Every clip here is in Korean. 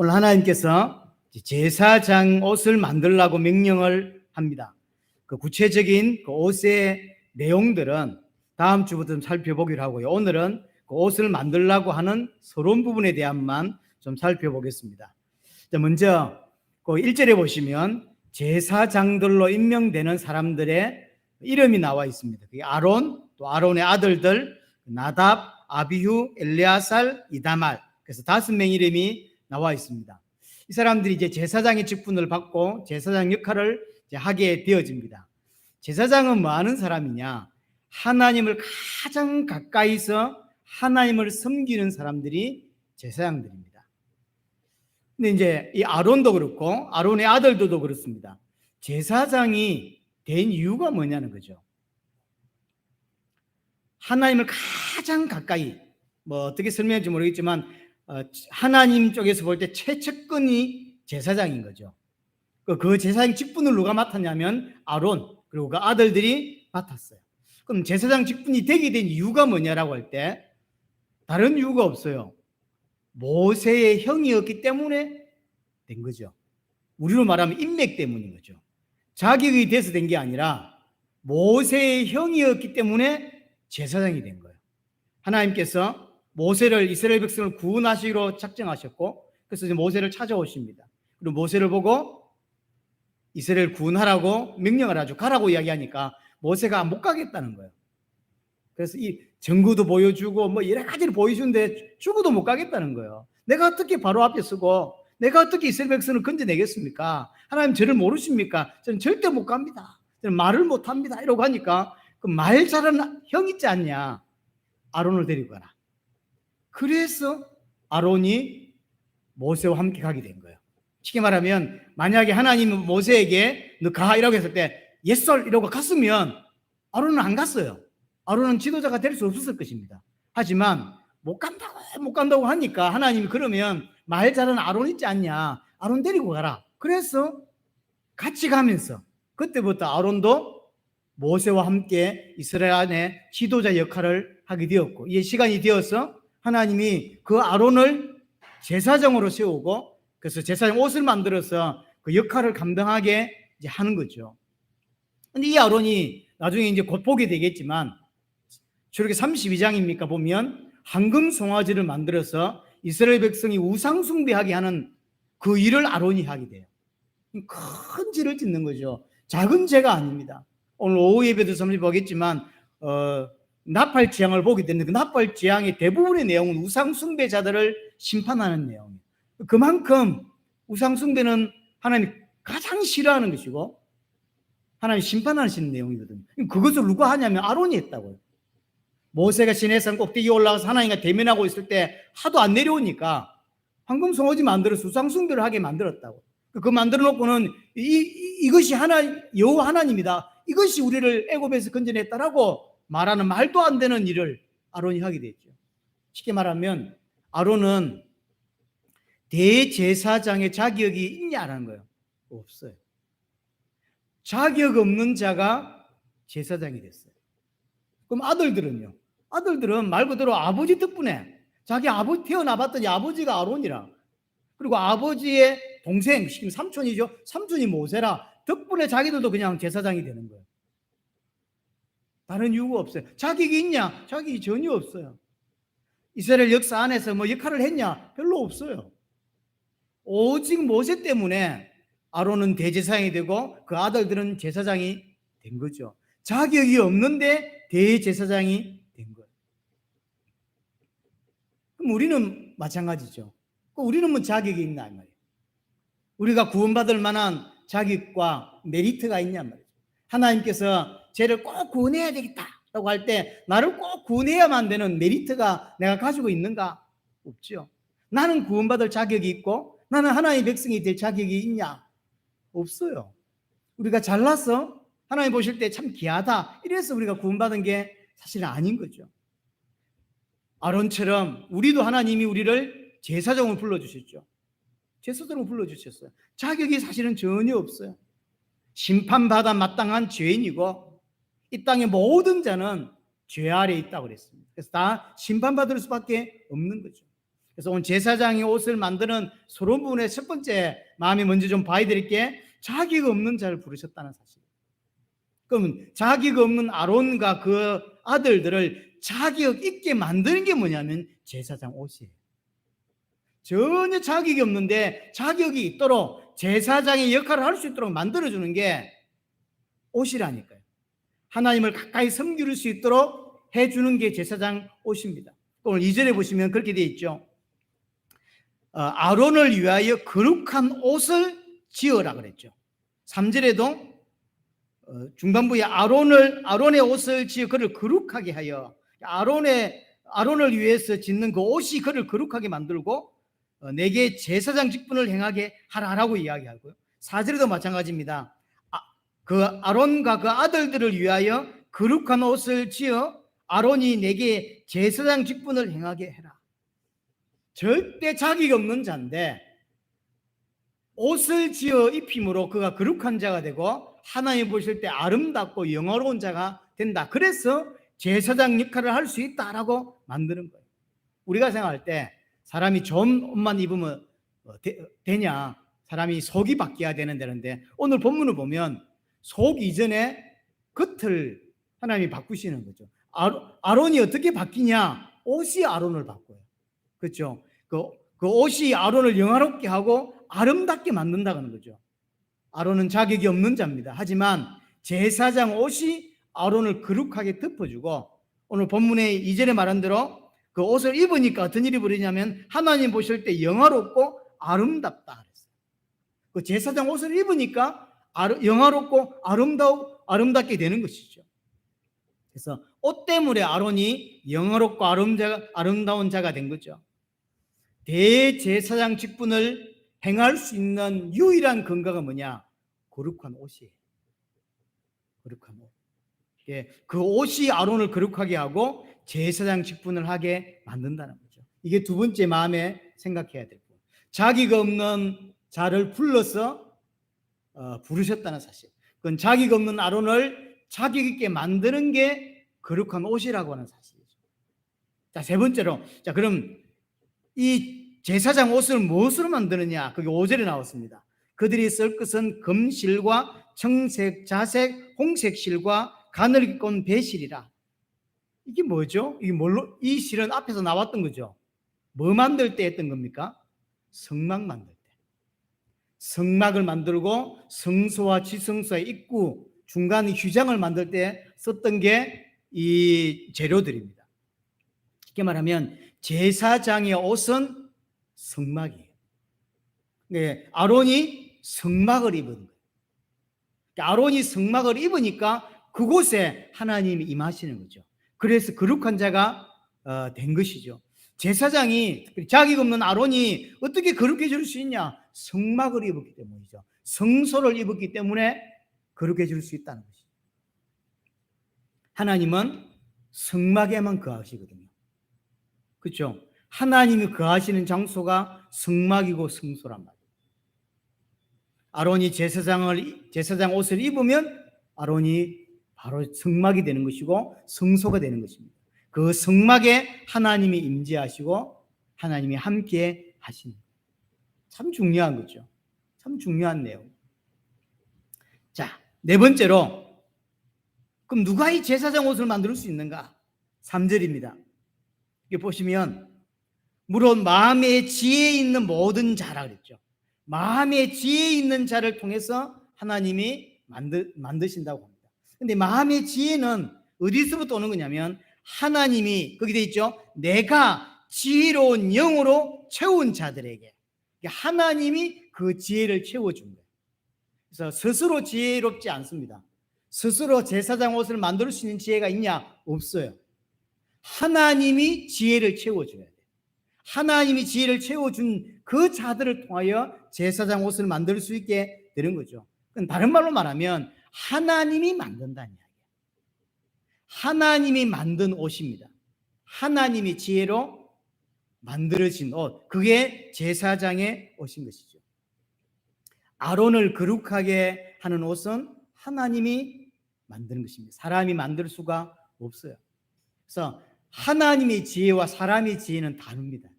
오늘 하나님께서 제사장 옷을 만들라고 명령을 합니다. 그 구체적인 그 옷의 내용들은 다음 주부터 좀 살펴보기로 하고요. 오늘은 그 옷을 만들라고 하는 서론 부분에 대한만 좀 살펴보겠습니다. 먼저 그 1절에 보시면 제사장들로 임명되는 사람들의 이름이 나와 있습니다. 그게 아론, 또 아론의 아들들 나답, 아비후, 엘레아살, 이다말. 그래서 5명 이름이 나와 있습니다. 이 사람들이 이제 제사장의 직분을 받고 제사장 역할을 이제 하게 되어집니다. 제사장은 뭐 하는 사람이냐? 하나님을 가장 가까이서 하나님을 섬기는 사람들이 제사장들입니다. 근데 이제 이 아론도 그렇고 아론의 아들들도 그렇습니다. 제사장이 된 이유가 뭐냐는 거죠. 하나님을 가장 가까이, 뭐 어떻게 설명할지 모르겠지만 하나님 쪽에서 볼 때 최측근이 제사장인 거죠. 그 제사장 직분을 누가 맡았냐면 아론, 그리고 그 아들들이 맡았어요. 그럼 제사장 직분이 되게 된 이유가 뭐냐라고 할 때 다른 이유가 없어요. 모세의 형이었기 때문에 된 거죠. 우리로 말하면 인맥 때문인 거죠. 자격이 돼서 된 게 아니라 모세의 형이었기 때문에 제사장이 된 거예요. 하나님께서 모세를 이스라엘 백성을 구원하시기로 작정하셨고, 그래서 이제 모세를 찾아오십니다. 그리고 모세를 보고 이스라엘 구원하라고 명령을 하죠. 가라고 이야기하니까 모세가 못 가겠다는 거예요. 그래서 이 증거도 보여주고 뭐 여러 가지를 보여주는데 죽어도 못 가겠다는 거예요. 내가 어떻게 바로 앞에 서고 내가 어떻게 이스라엘 백성을 건져내겠습니까? 하나님 저를 모르십니까? 저는 절대 못 갑니다. 저는 말을 못 합니다. 이러고 하니까 그 말 잘하는 형 있지 않냐? 아론을 데리고 가라. 그래서 아론이 모세와 함께 가게 된 거예요. 쉽게 말하면 만약에 하나님은 모세에게 너 가 이라고 했을 때 예썰 이러고 갔으면 아론은 안 갔어요. 아론은 지도자가 될 수 없었을 것입니다. 하지만 못 간다고 하니까 하나님이 그러면 말 잘하는 아론 있지 않냐? 아론 데리고 가라. 그래서 같이 가면서 그때부터 아론도 모세와 함께 이스라엘 안에 지도자 역할을 하게 되었고, 이제 시간이 되어서 하나님이 그 아론을 제사장으로 세우고, 그래서 제사장 옷을 만들어서 그 역할을 감당하게 이제 하는 거죠. 근데 이 아론이 나중에 이제 곧 보게 되겠지만, 출애굽기 32장입니까 보면 황금 송아지를 만들어서 이스라엘 백성이 우상 숭배하게 하는 그 일을 아론이 하게 돼요. 큰 죄를 짓는 거죠. 작은 죄가 아닙니다. 오늘 오후 예배도 잠시 보겠지만 나팔 재앙을 보게 되는데 그 나팔 재앙의 대부분의 내용은 우상 숭배자들을 심판하는 내용이에요. 그만큼 우상 숭배는 하나님이 가장 싫어하는 것이고 하나님이 심판하시는 내용이거든요. 그것을 누가 하냐면 아론이 했다고요. 모세가 시내산 꼭대기에 올라가서 하나님과 대면하고 있을 때 하도 안 내려오니까 황금 송아지 만들어서 우상 숭배를 하게 만들었다고. 그 만들어 놓고는 이것이 여호와 하나님이다. 이것이 우리를 애굽에서 건져냈다라고 말하는 말도 안 되는 일을 아론이 하게 됐죠. 쉽게 말하면 아론은 대제사장의 자격이 있냐라는 거예요. 없어요. 자격 없는 자가 제사장이 됐어요. 그럼 아들들은요? 아들들은 말 그대로 아버지 덕분에 자기 아버지 태어나봤더니 아버지가 아론이라, 그리고 아버지의 동생, 지금 삼촌이죠. 삼촌이 모세라 덕분에 자기들도 그냥 제사장이 되는 거예요. 다른 이유가 없어요. 자격이 있냐? 자격이 전혀 없어요. 이스라엘 역사 안에서 뭐 역할을 했냐? 별로 없어요. 오직 모세 때문에 아론은 대제사장이 되고 그 아들들은 제사장이 된 거죠. 자격이 없는데 대제사장이 된 거예요. 그럼 우리는 마찬가지죠. 우리는 뭐 자격이 있나 이 말이에요. 우리가 구원받을 만한 자격과 메리트가 있냐 말이죠. 하나님께서 쟤를 꼭 구원해야 되겠다라고 할 때 나를 꼭 구원해야만 되는 메리트가 내가 가지고 있는가? 없죠. 나는 구원받을 자격이 있고 나는 하나님의 백성이 될 자격이 있냐? 없어요. 우리가 잘나서 하나님 보실 때 참 귀하다 이래서 우리가 구원받은 게 사실은 아닌 거죠. 아론처럼 우리도 하나님이 우리를 제사장으로 불러주셨죠. 제사장으로 불러주셨어요. 자격이 사실은 전혀 없어요. 심판받아 마땅한 죄인이고 이 땅의 모든 자는 죄 아래에 있다고 그랬습니다. 그래서 다 심판받을 수밖에 없는 거죠. 그래서 오늘 제사장이 옷을 만드는 서론 부분의 첫 번째 마음이 먼저 좀 봐야 될 게 자기가 없는 자를 부르셨다는 사실. 그럼 자기가 없는 아론과 그 아들들을 자격 있게 만드는 게 뭐냐면 제사장 옷이에요. 전혀 자격이 없는데 자격이 있도록 제사장의 역할을 할 수 있도록 만들어주는 게 옷이라니까요. 하나님을 가까이 섬길 수 있도록 해주는 게 제사장 옷입니다. 오늘 2절에 보시면 그렇게 되어 있죠. 아론을 위하여 거룩한 옷을 지어라 그랬죠. 3절에도 중반부에 아론의 옷을 지어 그를 거룩하게 하여, 아론을 위해서 짓는 그 옷이 그를 거룩하게 만들고 내게 제사장 직분을 행하게 하라라고 이야기하고요. 4절에도 마찬가지입니다. 그 아론과 그 아들들을 위하여 거룩한 옷을 지어 아론이 내게 제사장 직분을 행하게 해라. 절대 자격이 없는 자인데 옷을 지어 입힘으로 그가 거룩한 자가 되고 하나님 보실 때 아름답고 영화로운 자가 된다. 그래서 제사장 역할을 할 수 있다라고 만드는 거예요. 우리가 생각할 때 사람이 좋은 옷만 입으면 되냐? 사람이 속이 바뀌어야 되는데 오늘 본문을 보면 속 이전에 겉을 하나님이 바꾸시는 거죠. 아론이 어떻게 바뀌냐? 옷이 아론을 바꿔요. 그렇죠? 그 옷이 아론을 영화롭게 하고 아름답게 만든다는 거죠. 아론은 자격이 없는 자입니다. 하지만 제사장 옷이 아론을 거룩하게 덮어주고 오늘 본문의 2절에 말한 대로 그 옷을 입으니까 어떤 일이 벌어지냐면 하나님 보실 때 영화롭고 아름답다 그랬어요. 그 제사장 옷을 입으니까 영화롭고 아름답게 되는 것이죠. 그래서 옷 때문에 아론이 영화롭고 아름다운 자가 된 거죠. 대제사장 직분을 행할 수 있는 유일한 근거가 뭐냐? 거룩한 옷이에요. 거룩한 옷. 그 옷이 아론을 거룩하게 하고 제사장 직분을 하게 만든다는 거죠. 이게 두 번째 마음에 생각해야 되고, 자기가 없는 자를 불러서 부르셨다는 사실. 그건 자기가 없는 아론을 자격 있게 만드는 게 거룩한 옷이라고 하는 사실이죠. 자, 세 번째로, 자, 그럼 이 제사장 옷을 무엇으로 만드느냐? 그게 5절에 나왔습니다. 그들이 쓸 것은 금실과 청색, 자색, 홍색 실과 가늘게 꼰 배실이라. 이게 뭐죠? 이 실은 앞에서 나왔던 거죠. 뭐 만들 때 했던 겁니까? 성막 만들 때. 성막을 만들고 성소와 지성소의 입구, 중간 휴장을 만들 때 썼던 게 이 재료들입니다. 쉽게 말하면 제사장의 옷은 성막이에요. 네, 아론이 성막을 입은 거예요. 아론이 성막을 입으니까 그곳에 하나님이 임하시는 거죠. 그래서 거룩한 자가 된 것이죠. 제사장이, 자격 없는 아론이 어떻게 거룩해질 수 있냐? 성막을 입었기 때문이죠. 성소를 입었기 때문에 거룩해질 수 있다는 것이죠. 하나님은 성막에만 거하시거든요. 그렇죠? 하나님이 거하시는 장소가 성막이고 성소란 말이에요. 아론이 제사장 옷을 입으면 아론이 바로 성막이 되는 것이고 성소가 되는 것입니다. 그 성막에 하나님이 임재하시고 하나님이 함께 하시는 거예요. 참 중요한 거죠. 참 중요한 내용. 자, 네 번째로, 그럼 누가 이 제사장 옷을 만들 수 있는가? 3절입니다. 여기 보시면 물론 마음의 지혜에 있는 모든 자라 그랬죠. 마음의 지혜에 있는 자를 통해서 하나님이 만드신다고 합니다. 근데 마음의 지혜는 어디서부터 오는 거냐면 하나님이 거기 돼 있죠. 내가 지혜로운 영으로 채운 자들에게 하나님이 그 지혜를 채워준 거예요. 그래서 스스로 지혜롭지 않습니다. 스스로 제사장 옷을 만들 수 있는 지혜가 있냐? 없어요. 하나님이 지혜를 채워줘야 돼요. 하나님이 지혜를 채워준 그 자들을 통하여 제사장 옷을 만들 수 있게 되는 거죠. 다른 말로 말하면 하나님이 만든다는 이야기예요. 하나님이 만든 옷입니다. 하나님이 지혜로 만들어진 옷, 그게 제사장의 옷인 것이죠. 아론을 거룩하게 하는 옷은 하나님이 만드는 것입니다. 사람이 만들 수가 없어요. 그래서 하나님의 지혜와 사람의 지혜는 다릅니다.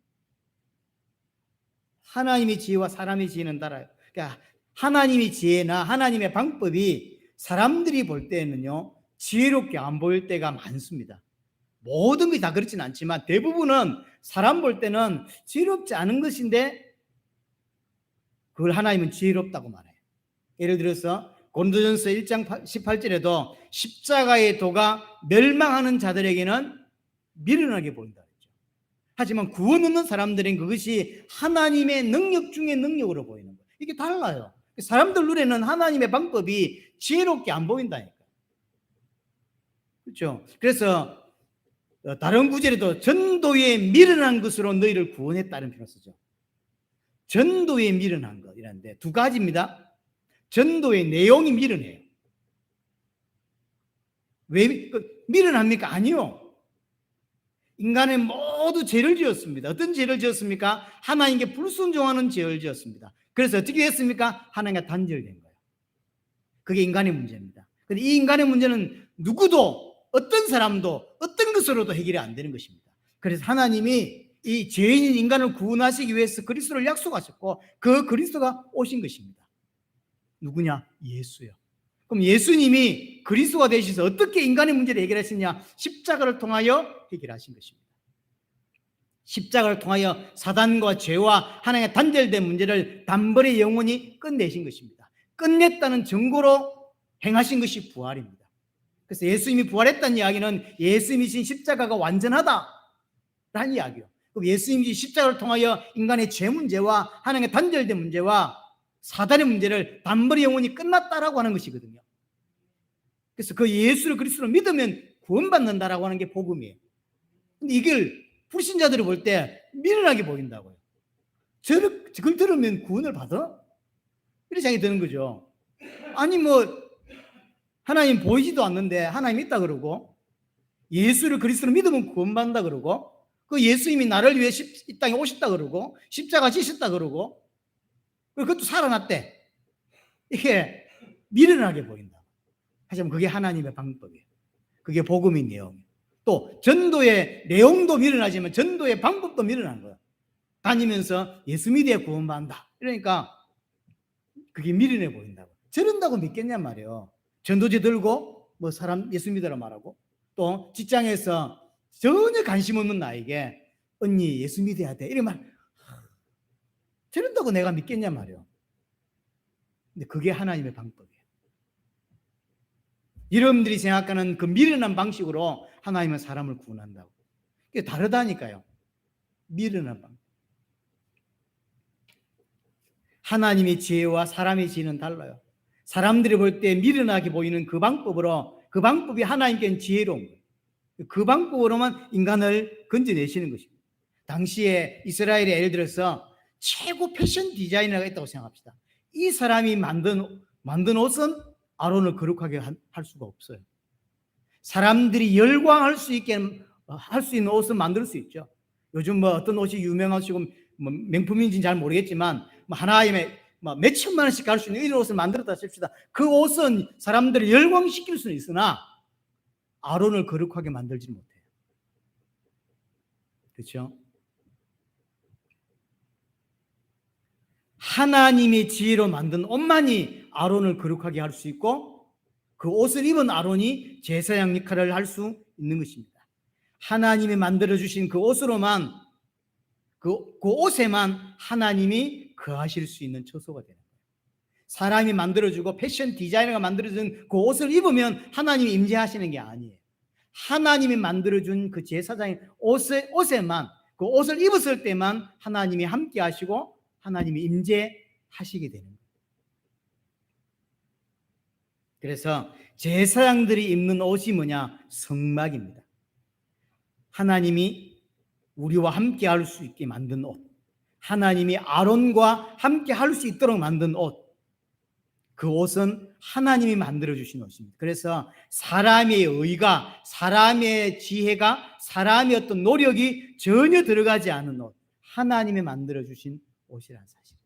하나님의 지혜와 사람의 지혜는 달라요. 그러니까 하나님의 지혜나 하나님의 방법이 사람들이 볼 때는요, 지혜롭게 안 보일 때가 많습니다. 모든 것이 다 그렇지는 않지만 대부분은 사람 볼 때는 지혜롭지 않은 것인데 그걸 하나님은 지혜롭다고 말해요. 예를 들어서 고린도전서 1장 18절에도 십자가의 도가 멸망하는 자들에게는 미련하게 보인다 그랬죠. 하지만 구원 없는 사람들은 그것이 하나님의 능력 중의 능력으로 보이는 거예요. 이게 달라요. 사람들 눈에는 하나님의 방법이 지혜롭게 안 보인다니까. 그렇죠? 그래서 다른 구절에도 전도에 미련한 것으로 너희를 구원했다는 표현을 쓰죠. 전도에 미련한 것이라는데 두 가지입니다. 전도의 내용이 미련해요. 왜 미련합니까? 아니요. 인간은 모두 죄를 지었습니다. 어떤 죄를 지었습니까? 하나님께 불순종하는 죄를 지었습니다. 그래서 어떻게 했습니까? 하나님과 단절된 거예요. 그게 인간의 문제입니다. 그런데 이 인간의 문제는 누구도 어떤 사람도 어떤 것으로도 해결이 안 되는 것입니다. 그래서 하나님이 이 죄인인 인간을 구원하시기 위해서 그리스도를 약속하셨고 그 그리스도가 오신 것입니다. 누구냐? 예수요. 그럼 예수님이 그리스도가 되셔서 어떻게 인간의 문제를 해결하시냐? 십자가를 통하여 해결하신 것입니다. 십자가를 통하여 사단과 죄와 하나님과 단절된 문제를 단번에 영원히 끝내신 것입니다. 끝냈다는 증거로 행하신 것이 부활입니다. 그래서 예수님이 부활했다는 이야기는 예수님이 신 십자가가 완전하다라는 이야기요. 그럼 예수님이 십자가를 통하여 인간의 죄 문제와 하나님과 단절된 문제와 사단의 문제를 단번에 영원히 끝났다라고 하는 것이거든요. 그래서 그 예수를 그리스도로 믿으면 구원받는다라고 하는 게 복음이에요. 근데 이걸 불신자들이 볼 때 미련하게 보인다고요. 그걸 들으면 구원을 받아? 이런 생각이 드는 거죠. 아니 하나님 보이지도 않는데 하나님 있다 그러고 예수를 그리스도로 믿으면 구원받는다 그러고 그 예수님이 나를 위해 이 땅에 오셨다 그러고 십자가 지셨다 그러고 그것도 살아났대. 이게 미련하게 보인다. 하지만 그게 하나님의 방법이에요. 그게 복음의 내용이에요. 또 전도의 내용도 미련하지만 전도의 방법도 미련한 거예요. 다니면서 예수 믿어야 구원받는다. 그러니까 그게 미련해 보인다고. 저런다고 믿겠냔 말이에요. 전도지 들고 사람 예수 믿으라 말하고 또 직장에서 전혀 관심 없는 나에게 언니 예수 믿어야 돼 이런 말 저런다고 내가 믿겠냔 말이에요. 근데 그게 하나님의 방법이에요. 여러분들이 생각하는 그 미련한 방식으로 하나님은 사람을 구원한다고. 그게 다르다니까요. 미련한 방법. 하나님의 지혜와 사람의 지혜는 달라요. 사람들이 볼 때 미련하게 보이는 그 방법으로 그 방법이 하나님께는 지혜로운 거예요. 그 방법으로만 인간을 건져내시는 것입니다. 당시에 이스라엘에 예를 들어서 최고 패션 디자이너가 있다고 생각합시다. 이 사람이 만든 옷은 아론을 거룩하게 할 수가 없어요. 사람들이 열광할 수 있게 할 수 있는 옷은 만들 수 있죠. 요즘 어떤 옷이 유명하시고 명품인지는 잘 모르겠지만 하나님의 몇 천만 원씩 갈 수 있는 이런 옷을 만들었다 칩시다. 그 옷은 사람들을 열광시킬 수는 있으나 아론을 거룩하게 만들지 못해요. 그렇죠? 하나님의 지혜로 만든 옷만이 아론을 거룩하게 할 수 있고 그 옷을 입은 아론이 제사장 역할을 할 수 있는 것입니다. 하나님이 만들어주신 그 옷으로만 그 옷에만 하나님이 거하실 수 있는 처소가 되는 거예요. 사람이 만들어주고 패션 디자이너가 만들어준 그 옷을 입으면 하나님이 임재하시는 게 아니에요. 하나님이 만들어준 그 제사장의 옷에만 그 옷을 입었을 때만 하나님이 함께 하시고 하나님이 임재하시게 되는 거예요. 그래서 제사장들이 입는 옷이 뭐냐? 성막입니다. 하나님이 우리와 함께 할 수 있게 만든 옷, 하나님이 아론과 함께 할 수 있도록 만든 옷, 그 옷은 하나님이 만들어주신 옷입니다. 그래서 사람의 의가, 사람의 지혜가, 사람의 어떤 노력이 전혀 들어가지 않은 옷, 하나님이 만들어주신 옷이라는 사실.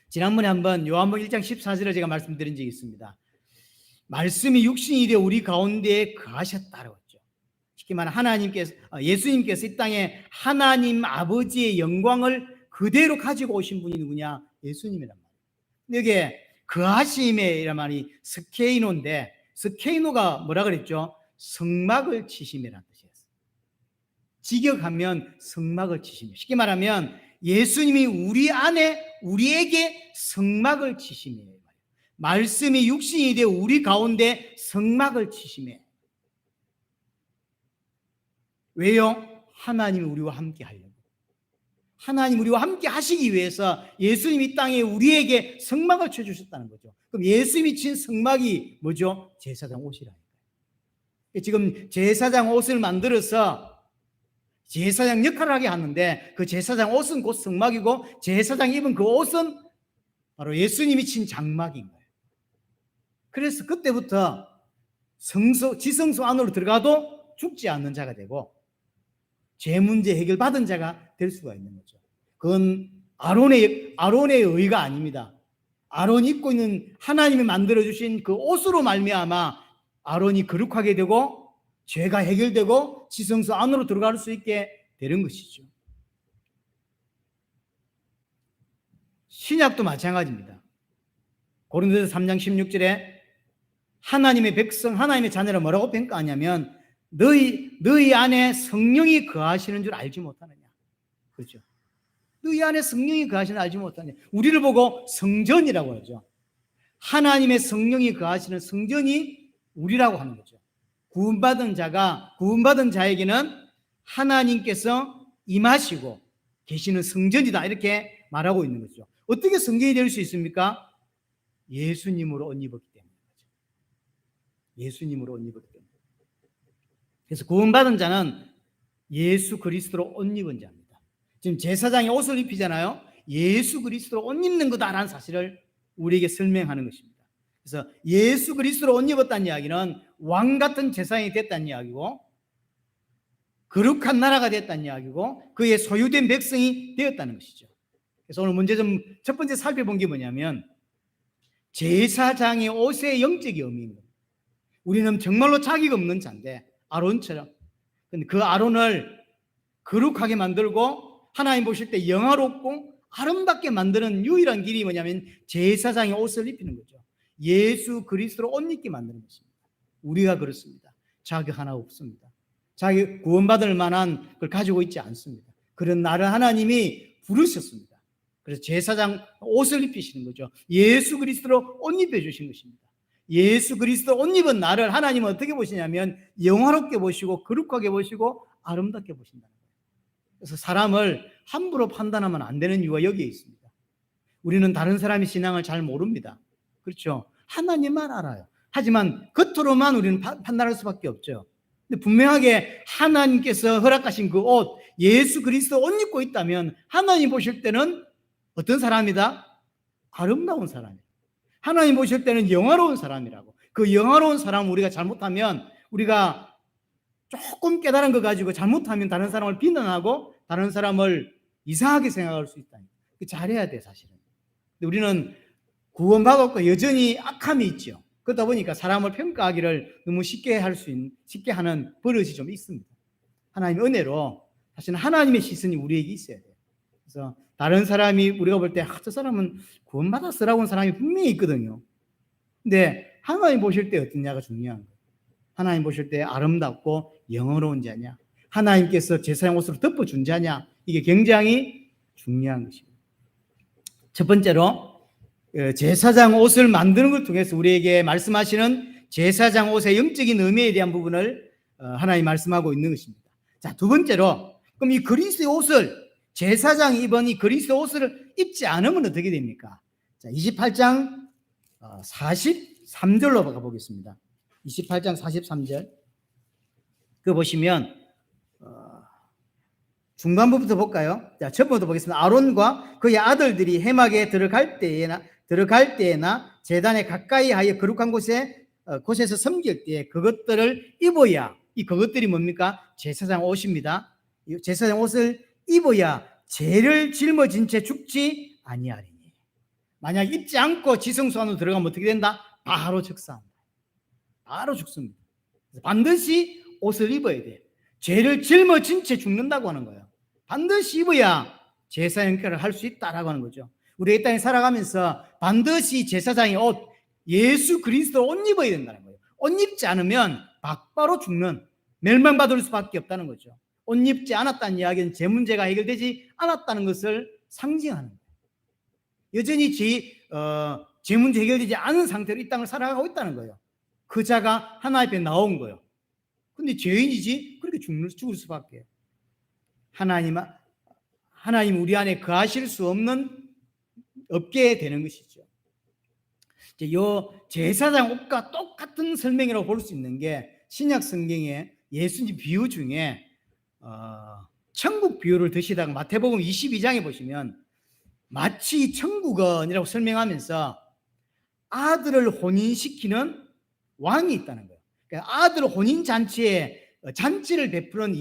지난번에 한번 요한복음 1장 14절을 제가 말씀드린 적이 있습니다. 말씀이 육신이 되어 우리 가운데에 거하셨다라고 했죠. 쉽게 말하면 예수님께서 이 땅에 하나님 아버지의 영광을 그대로 가지고 오신 분이 누구냐? 예수님이란 말이에요. 이게 그하심이란 말이 스케이노인데, 스케이노가 뭐라 그랬죠? 성막을 치심이라는 뜻이었어요. 직역하면 성막을 치심. 쉽게 말하면 예수님이 우리 안에 우리에게 성막을 치심이에요. 말씀이 육신이 되어 우리 가운데 성막을 치심이에요. 왜요? 하나님이 우리와 함께 하려고. 하나님 우리와 함께 하시기 위해서 예수님이 땅에 우리에게 성막을 쳐주셨다는 거죠. 그럼 예수님이 친 성막이 뭐죠? 제사장 옷이라니까요. 지금 제사장 옷을 만들어서 제사장 역할을 하게 하는데, 그 제사장 옷은 곧 성막이고 제사장이 입은 그 옷은 바로 예수님이 친 장막인 거예요. 그래서 그때부터 지성소 안으로 들어가도 죽지 않는 자가 되고 죄 문제 해결받은 자가 될 수가 있는 거죠. 그건 아론의 의가 아닙니다. 아론이 입고 있는 하나님이 만들어주신 그 옷으로 말미암아 아론이 거룩하게 되고 죄가 해결되고 지성소 안으로 들어갈 수 있게 되는 것이죠. 신약도 마찬가지입니다. 고린도서 3장 16절에 하나님의 백성, 하나님의 자녀를 뭐라고 평가하냐면 너희 안에 성령이 거하시는 줄 알지 못하느냐. 그렇죠. 너희 안에 성령이 거하시는 줄 알지 못하느냐. 우리를 보고 성전이라고 하죠. 하나님의 성령이 거하시는 성전이 우리라고 하는 거죠. 구원받은 자에게는 하나님께서 임하시고 계시는 성전이다, 이렇게 말하고 있는 거죠. 어떻게 성전이 될 수 있습니까? 예수님으로 옷 입었기 때문에. 예수님으로 옷 입었기 때문에. 그래서 구원받은 자는 예수 그리스도로 옷 입은 자입니다. 지금 제사장이 옷을 입히잖아요. 예수 그리스도로 옷 입는 거다라는 사실을 우리에게 설명하는 것입니다. 그래서 예수 그리스도로 옷 입었다는 이야기는 왕 같은 제사장이 됐다는 이야기고, 거룩한 나라가 됐다는 이야기고, 그의 소유된 백성이 되었다는 것이죠. 그래서 오늘 문제 첫 번째 살펴본 게 뭐냐면 제사장의 옷의 영적인 의미입니다. 우리는 정말로 자격 없는 자인데, 아론처럼. 근데 그 아론을 거룩하게 만들고 하나님 보실 때 영화롭고 아름답게 만드는 유일한 길이 뭐냐면 제사장의 옷을 입히는 거죠. 예수 그리스도로 옷 입게 만드는 것입니다. 우리가 그렇습니다. 자격 하나 없습니다. 자기 구원받을 만한 걸 가지고 있지 않습니다. 그런 나를 하나님이 부르셨습니다. 그래서 제사장 옷을 입히시는 거죠. 예수 그리스도로 옷 입혀주신 것입니다. 예수 그리스도 옷 입은 나를 하나님은 어떻게 보시냐면 영화롭게 보시고 거룩하게 보시고 아름답게 보신다는 거예요. 그래서 사람을 함부로 판단하면 안 되는 이유가 여기에 있습니다. 우리는 다른 사람의 신앙을 잘 모릅니다. 그렇죠? 하나님만 알아요. 하지만 겉으로만 우리는 판단할 수밖에 없죠. 근데 분명하게 하나님께서 허락하신 그 옷, 예수 그리스도 옷 입고 있다면 하나님 보실 때는 어떤 사람이다? 아름다운 사람이에요. 하나님 보실 때는 영화로운 사람이라고. 그 영화로운 사람을 우리가 잘못하면, 우리가 조금 깨달은 거 가지고 잘못하면 다른 사람을 비난하고 다른 사람을 이상하게 생각할 수 있다. 잘해야 돼, 사실은. 근데 우리는 구원받았고 여전히 악함이 있죠. 그러다 보니까 사람을 평가하기를 너무 쉽게 하는 버릇이 좀 있습니다. 하나님의 은혜로 사실은 하나님의 시선이 우리에게 있어야 돼요. 그래서 다른 사람이 우리가 볼 때 저 사람은 구원받았으라고 하는 사람이 분명히 있거든요. 근데 하나님 보실 때 어떠냐가 중요한 거예요. 하나님 보실 때 아름답고 영어로운 자냐, 하나님께서 제사장 옷으로 덮어준 자냐, 이게 굉장히 중요한 것입니다. 첫 번째로 제사장 옷을 만드는 걸 통해서 우리에게 말씀하시는 제사장 옷의 영적인 의미에 대한 부분을 하나님 말씀하고 있는 것입니다. 자, 두 번째로, 그럼 이 그리스도의 옷을, 제사장이 입은 이 그리스도 옷을 입지 않으면 어떻게 됩니까? 자, 28장 43절로 가보겠습니다. 28장 43절. 그거 보시면 중반부부터 볼까요? 자, 첫 번부터 보겠습니다. 아론과 그의 아들들이 회막에 들어갈 때에나 제단에 가까이 하여 거룩한 곳에서 섬길 때에 그것들을 입어야, 이 그것들이 뭡니까? 제사장 옷입니다. 제사장 옷을 입어야 죄를 짊어진 채 죽지 아니하리니. 만약 입지 않고 지성소 안으로 들어가면 어떻게 된다? 바로 즉사합니다. 바로 죽습니다. 반드시 옷을 입어야 돼요. 죄를 짊어진 채 죽는다고 하는 거예요. 반드시 입어야 제사 형태를 할 수 있다라고 하는 거죠. 우리 이 땅에 살아가면서 반드시 제사장이 예수 그리스도 옷 입어야 된다는 거예요. 옷 입지 않으면 바로 죽는, 멸망받을 수밖에 없다는 거죠. 옷 입지 않았다는 이야기는 제 문제가 해결되지 않았다는 것을 상징하는 거예요. 여전히 제 문제 해결되지 않은 상태로 이 땅을 살아가고 있다는 거예요. 그 자가 하나님 앞에 나온 거예요. 근데 죄인이지 그렇게 죽을 수밖에. 하나님 우리 안에 거하실 수 없게 되는 것이죠. 이제 요 제사장 옷과 똑같은 설명이라고 볼 수 있는 게 신약 성경에 예수님 비유 중에 천국 비유를 드시다가 마태복음 22장에 보시면 마치 천국은이라고 설명하면서 아들을 혼인시키는 왕이 있다는 거예요. 그러니까 아들 혼인 잔치를 베푸는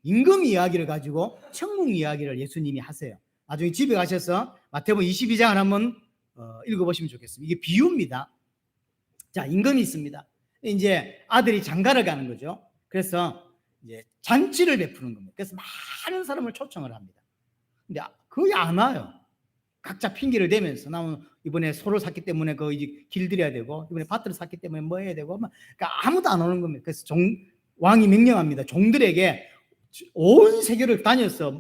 임금 이야기를 가지고 천국 이야기를 예수님이 하세요. 나중에 집에 가셔서 마태복음 22장을 한번 읽어보시면 좋겠습니다. 이게 비유입니다. 자, 임금이 있습니다. 이제 아들이 장가를 가는 거죠. 그래서 이제 잔치를 베푸는 겁니다. 그래서 많은 사람을 초청을 합니다. 근데 거의 안 와요. 각자 핑계를 대면서 나는 이번에 소를 샀기 때문에 이제 길들여야 되고, 이번에 밭을 샀기 때문에 뭐 해야 되고, 그러니까 아무도 안 오는 겁니다. 그래서 왕이 명령합니다. 종들에게 온 세계를 다녀서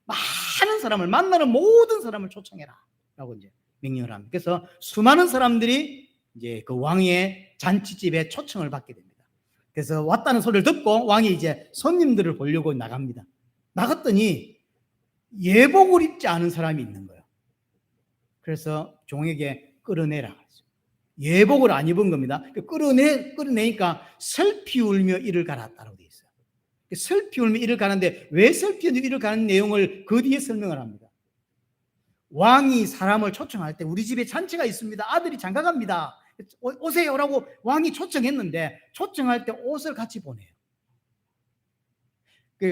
많은 사람을, 만나는 모든 사람을 초청해라 라고 이제 명령을 합니다. 그래서 수많은 사람들이 이제 그 왕의 잔치집에 초청을 받게 됩니다. 그래서 왔다는 소리를 듣고 왕이 이제 손님들을 보려고 나갑니다. 나갔더니 예복을 입지 않은 사람이 있는 거예요. 그래서 종에게 끌어내라 그랬어요. 예복을 안 입은 겁니다. 끌어내니까 슬피 울며 이를 갈았다라고 되어 있어요. 슬피 울며 이를 가는데 왜 슬피 울며 이를 가는 내용을 그 뒤에 설명을 합니다. 왕이 사람을 초청할 때 우리 집에 잔치가 있습니다. 아들이 장가갑니다. 오세요라고 왕이 초청했는데 초청할 때 옷을 같이 보내요.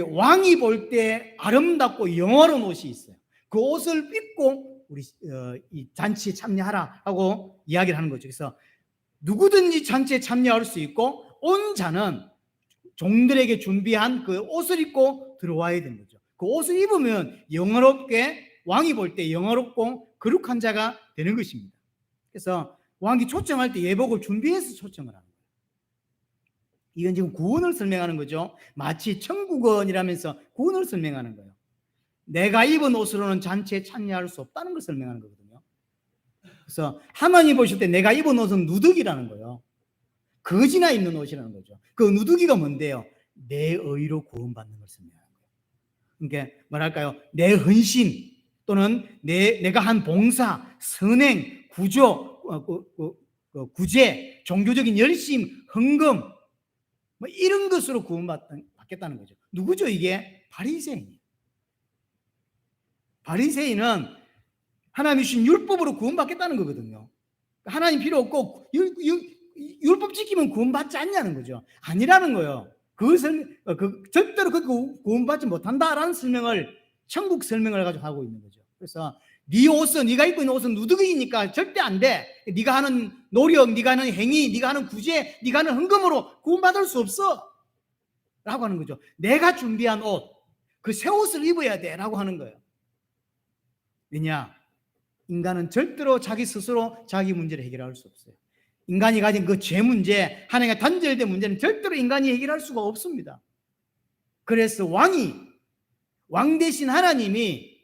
왕이 볼 때 아름답고 영화로운 옷이 있어요. 그 옷을 입고 우리 이 잔치에 참여하라 하고 이야기를 하는 거죠. 그래서 누구든지 잔치에 참여할 수 있고 온 자는 종들에게 준비한 그 옷을 입고 들어와야 되는 거죠. 그 옷을 입으면 영화롭게, 왕이 볼 때 영화롭고 거룩한 자가 되는 것입니다. 그래서 왕이 초청할 때 예복을 준비해서 초청을 하는 거예요. 이건 지금 구원을 설명하는 거죠. 마치 천국은이라면서 구원을 설명하는 거예요. 내가 입은 옷으로는 잔치에 참여할 수 없다는 걸 설명하는 거거든요. 그래서 하나님 보실 때 내가 입은 옷은 누더기라는 거예요. 거지나 입는 옷이라는 거죠. 그 누더기가 뭔데요? 내 의로 구원받는 걸 설명하는 거예요. 그러니까 뭐랄까요? 내 헌신 또는 내가 한 봉사, 선행, 구제, 종교적인 열심, 헌금 뭐 이런 것으로 구원받겠다는 거죠. 누구죠 이게? 바리새인이에요. 바리새인은 하나님이 주신 율법으로 구원받겠다는 거거든요. 하나님 필요 없고 율법 지키면 구원받지 않냐는 거죠. 아니라는 거예요. 절대로 그렇게 구원받지 못한다라는 천국 설명을 가지고 하고 있는 거죠. 그래서 네가 입고 있는 옷은 누더기니까 절대 안 돼. 네가 하는 노력, 네가 하는 행위, 네가 하는 구제, 네가 하는 헌금으로 구원받을 수 없어 라고 하는 거죠. 내가 준비한 옷, 그 새 옷을 입어야 돼 라고 하는 거예요. 왜냐? 인간은 절대로 자기 스스로 자기 문제를 해결할 수 없어요. 인간이 가진 그 죄 문제, 하나님과 단절된 문제는 절대로 인간이 해결할 수가 없습니다. 그래서 왕 대신 하나님이